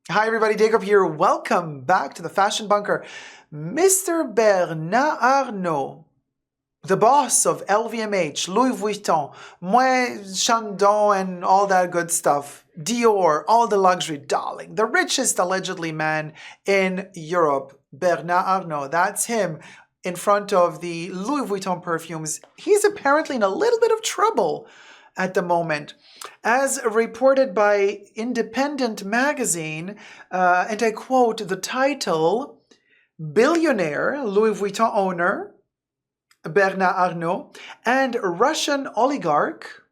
Hi everybody, Dacob here. Welcome back to the Fashion Bunker. Mr. Bernard Arnault, the boss of LVMH, Louis Vuitton, Moet Chandon and all that good stuff, Dior, all the luxury, darling, the richest allegedly man in Europe, Bernard Arnault. That's him in front of the Louis Vuitton perfumes. He's apparently in a little bit of trouble at the moment. As reported by Independent magazine, and I quote the title, billionaire Louis Vuitton owner Bernard Arnault and Russian oligarch,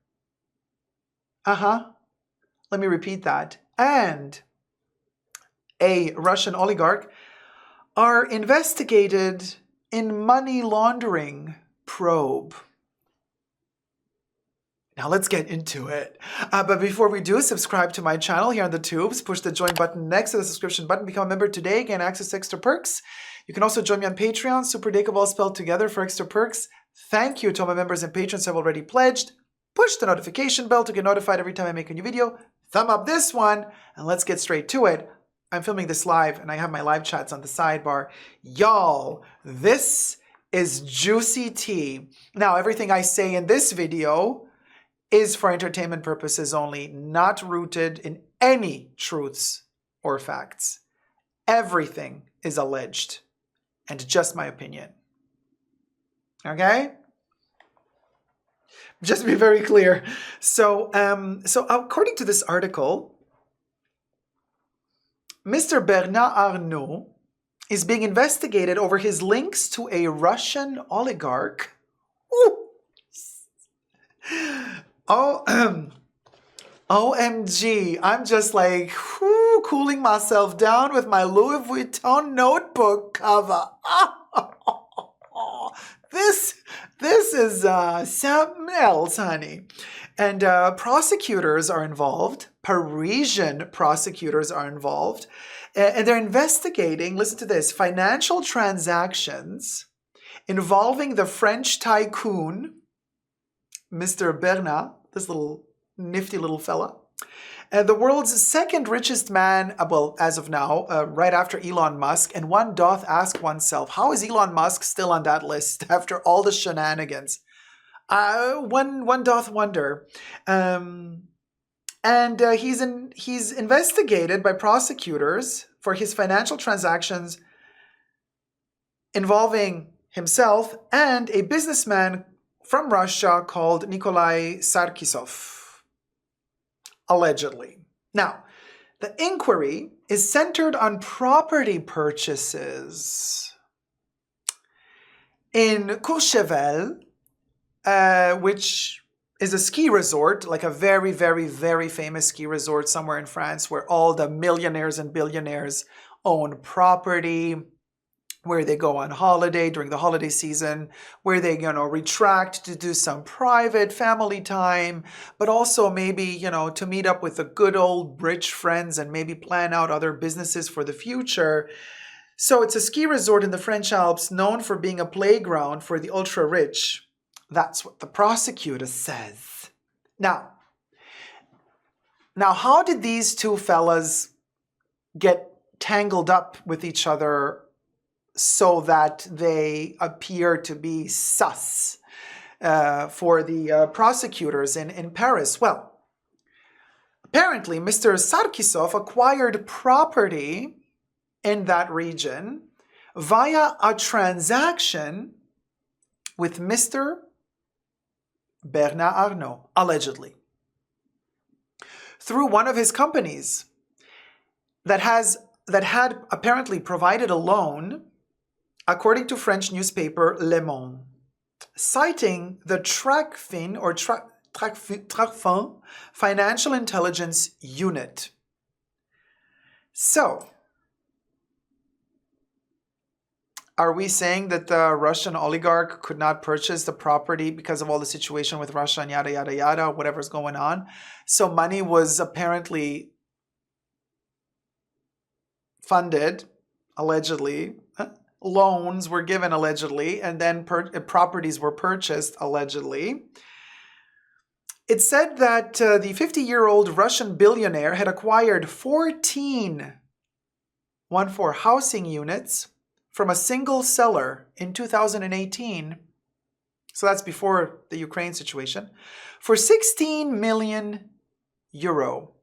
let me repeat that, and a Russian oligarch are investigated in money laundering probe. Now let's get into it. But before we do, subscribe to my channel here on the tubes. Push the join button next to the subscription button. Become a member today. Gain access to extra perks. You can also join me on Patreon. superdacob all spelled together for extra perks. Thank you to all my members and patrons who have already pledged. Push the notification bell to get notified every time I make a new video. Thumb up this one. And let's get straight to it. I'm filming this live and I have my live chats on the sidebar. Y'all, this is juicy tea. Now, everything I say in this video is for entertainment purposes only, not rooted in any truths or facts. Everything is alleged and just my opinion. Okay? Just to be very clear. So according to this article, Mr. Bernard Arnault is being investigated over his links to a Russian oligarch. Ooh. OMG, I'm just like cooling myself down with my Louis Vuitton notebook cover. This is something else, honey. And prosecutors are involved. Parisian prosecutors are involved. And they're investigating, listen to this, financial transactions involving the French tycoon, Mr. Bernard, this little nifty little fella, and the world's second richest man, well, as of now, right after Elon Musk. And one doth ask oneself, how is Elon Musk still on that list after all the shenanigans? One doth wonder. And he's investigated by prosecutors for his financial transactions involving himself and a businessman from Russia called Nikolai Sarkisov, allegedly. Now, the inquiry is centered on property purchases in Courchevel, which is a ski resort, like a very, very, very famous ski resort somewhere in France where all the millionaires and billionaires own property, where they go on holiday during the holiday season, where they, retract to do some private family time, but also maybe, to meet up with the good old rich friends and maybe plan out other businesses for the future. So it's a ski resort in the French Alps known for being a playground for the ultra-rich. That's what the prosecutor says. Now, how did these two fellas get tangled up with each other so that they appear to be sus for the prosecutors in Paris? Well, apparently Mr. Sarkisov acquired property in that region via a transaction with Mr. Bernard Arnault, allegedly, through one of his companies that had apparently provided a loan, according to French newspaper Le Monde, citing the TRACFIN or TRACFIN Financial Intelligence Unit. So, are we saying that the Russian oligarch could not purchase the property because of all the situation with Russia and yada, yada, yada, whatever's going on? So money was apparently funded, allegedly, loans were given allegedly, and then properties were purchased allegedly. It said that the 50-year-old Russian billionaire had acquired 14 housing units from a single seller in 2018. So that's before the Ukraine situation, for 16 million euro,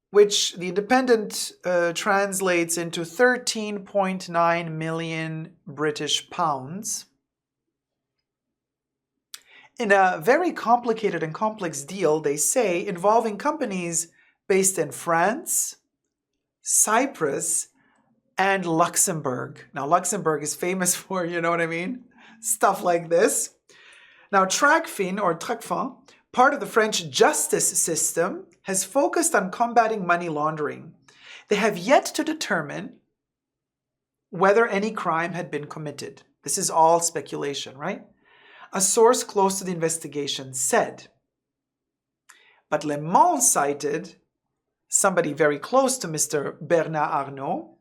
which the Independent translates into 13.9 million British pounds. In a very complicated and complex deal, they say, involving companies based in France, Cyprus, and Luxembourg. Now, Luxembourg is famous for, you know what I mean? Stuff like this. Now, Tracfin, part of the French justice system, has focused on combating money laundering. They have yet to determine whether any crime had been committed. This is all speculation, right? A source close to the investigation said. But Le Monde cited somebody very close to Mr. Bernard Arnault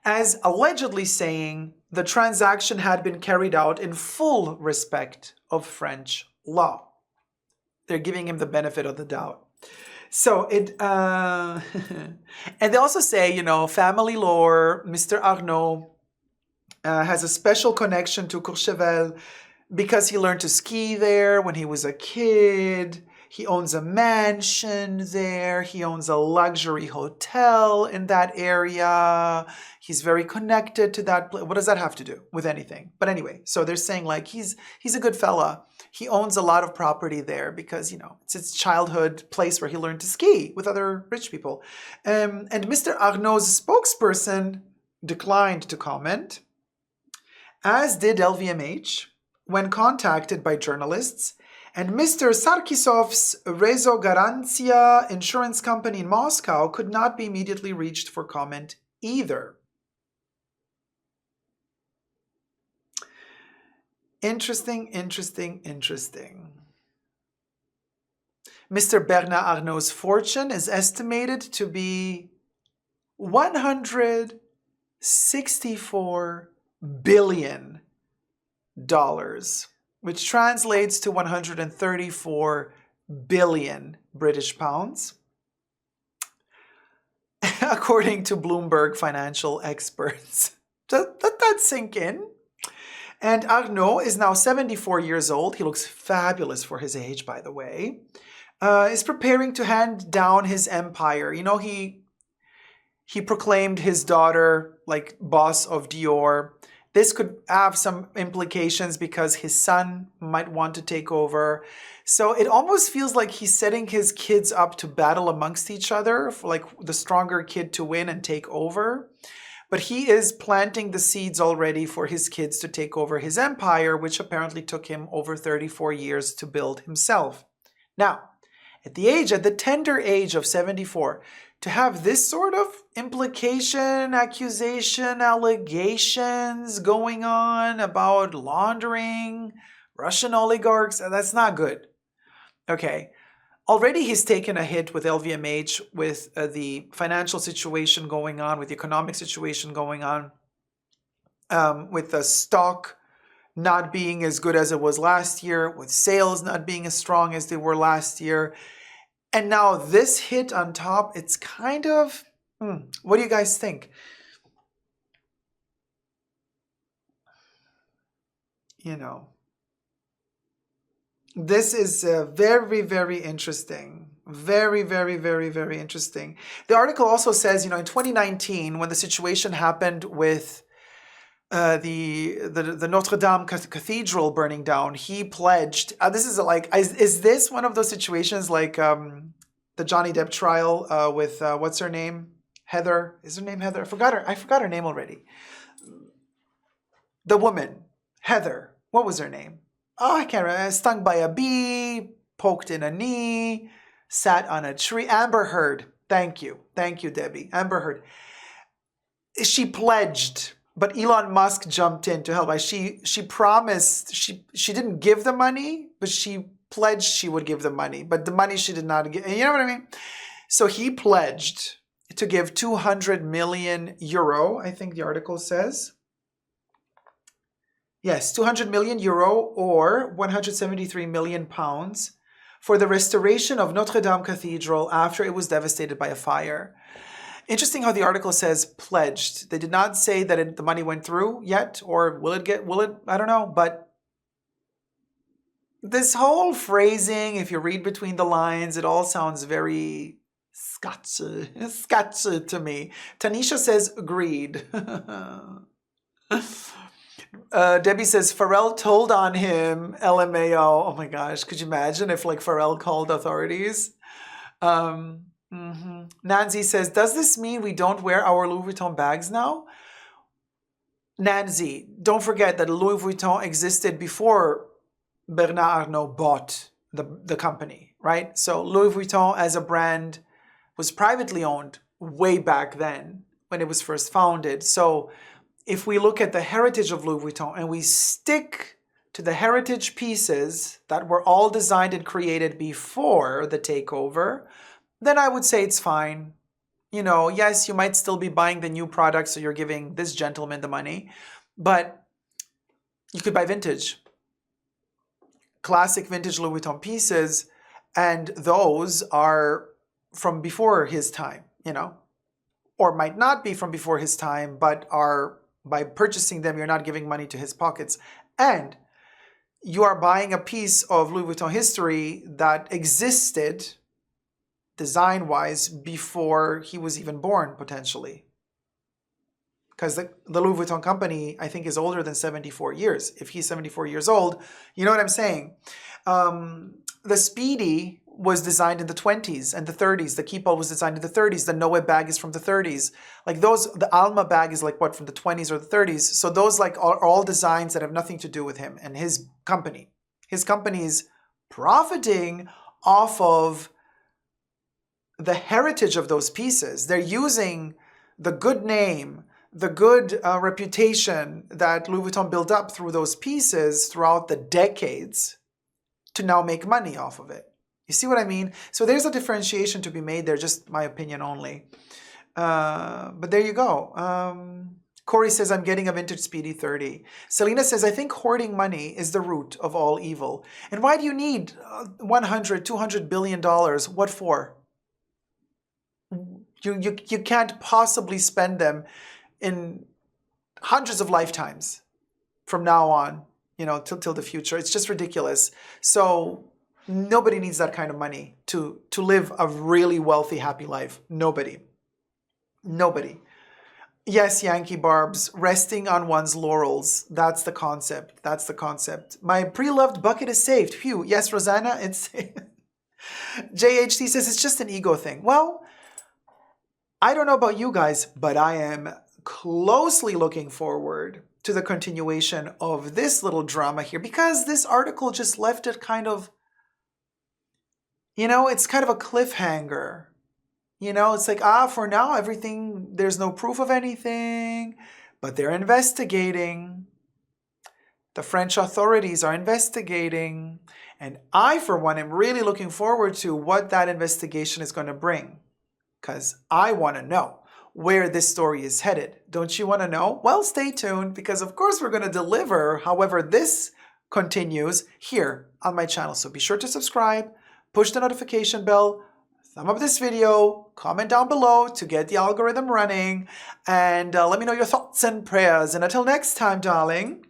as allegedly saying the transaction had been carried out in full respect of French law. They're giving him the benefit of the doubt. So and they also say, you know, family lore, Mr. Arnault has a special connection to Courchevel because he learned to ski there when he was a kid. He owns a mansion there. He owns a luxury hotel in that area. He's very connected to that place. What does that have to do with anything? But anyway, so they're saying like he's a good fella. He owns a lot of property there because, you know, it's his childhood place where he learned to ski with other rich people. And Mr. Arnault's spokesperson declined to comment, as did LVMH when contacted by journalists. And Mr. Sarkisov's Rezo Garantia insurance company in Moscow could not be immediately reached for comment either. Interesting. Mr. Bernard Arnault's fortune is estimated to be $164 billion, which translates to 134 billion British pounds, according to Bloomberg financial experts. Let that sink in. And Arnault is now 74 years old. He looks fabulous for his age, by the way. Is preparing to hand down his empire. You know, he proclaimed his daughter like boss of Dior. This could have some implications because his son might want to take over. So it almost feels like he's setting his kids up to battle amongst each other, for like the stronger kid to win and take over. But he is planting the seeds already for his kids to take over his empire, which apparently took him over 34 years to build himself. Now, at the tender age of 74, to have this sort of implication, accusation, allegations going on about laundering, Russian oligarchs, that's not good. Okay. Already he's taken a hit with LVMH, with the financial situation going on, with the economic situation going on, with the stock not being as good as it was last year, with sales not being as strong as they were last year. And now this hit on top, it's kind of, what do you guys think? You know, this is very, very interesting. Very, very, very, very interesting. The article also says, you know, in 2019, when the situation happened with the Notre Dame Cathedral burning down, he pledged. This is like, is this one of those situations like the Johnny Depp trial with what's her name? Heather. Is her name Heather? I forgot her name already. The woman, Heather. What was her name? Oh, I can't remember. Stung by a bee, poked in a knee, sat on a tree. Amber Heard. Thank you, Debbie. Amber Heard. She pledged. But Elon Musk jumped in to help. She promised, she didn't give the money, but she pledged she would give the money. But the money she did not give. You know what I mean? So he pledged to give 200 million euro, I think the article says. Yes, 200 million euro or 173 million pounds for the restoration of Notre Dame Cathedral after it was devastated by a fire. Interesting how the article says pledged. They did not say that the money went through yet, or will it, I don't know. But this whole phrasing, if you read between the lines, it all sounds very sketchy to me. Tanisha says agreed. Debbie says Pharrell told on him, LMAO. Oh my gosh, could you imagine if like Pharrell called authorities? Nancy says, does this mean we don't wear our Louis Vuitton bags now? Nancy, don't forget that Louis Vuitton existed before Bernard Arnault bought the company, right? So Louis Vuitton as a brand was privately owned way back then when it was first founded. So if we look at the heritage of Louis Vuitton and we stick to the heritage pieces that were all designed and created before the takeover, then I would say it's fine. You know, yes, you might still be buying the new product, so you're giving this gentleman the money, but you could buy vintage. Classic vintage Louis Vuitton pieces, and those are from before his time, you know, or might not be from before his time, but are, by purchasing them, you're not giving money to his pockets. And you are buying a piece of Louis Vuitton history that existed design-wise before he was even born, potentially. Because the Louis Vuitton company, I think, is older than 74 years. If he's 74 years old, you know what I'm saying? The Speedy was designed in the 20s and the 30s. The Keepall was designed in the 30s. The Noe bag is from the 30s. Like those, the Alma bag is like what, from the 20s or the 30s. So those like are all designs that have nothing to do with him and his company. His company is profiting off of the heritage of those pieces. They're using the good name, the good reputation that Louis Vuitton built up through those pieces throughout the decades to now make money off of it. You see what I mean? So there's a differentiation to be made there, just my opinion only. But there you go. Corey says, I'm getting a vintage Speedy 30. Selena says, I think hoarding money is the root of all evil. And why do you need $100, $200 billion? What for? You can't possibly spend them in hundreds of lifetimes from now on, you know, till the future. It's just ridiculous. So nobody needs that kind of money to live a really wealthy, happy life. Nobody. Yes, Yankee Barbs, resting on one's laurels. That's the concept. That's the concept. My pre-loved bucket is saved. Phew. Yes, Rosanna, it's JHT says it's just an ego thing. Well, I don't know about you guys, but I am closely looking forward to the continuation of this little drama here, because this article just left it kind of, you know, it's kind of a cliffhanger. You know, it's like, for now, everything, there's no proof of anything, but they're investigating. The French authorities are investigating. And I, for one, am really looking forward to what that investigation is going to bring, because I want to know where this story is headed. Don't you want to know? Well, stay tuned, because of course we're going to deliver however this continues here on my channel. So be sure to subscribe, push the notification bell, thumb up this video, comment down below to get the algorithm running, and let me know your thoughts and prayers. And until next time, darling,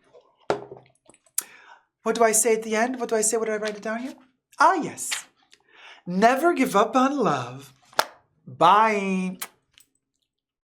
what do I say at the end? What do I say? What did I write it down here? Ah, yes. Never give up on love. Bye.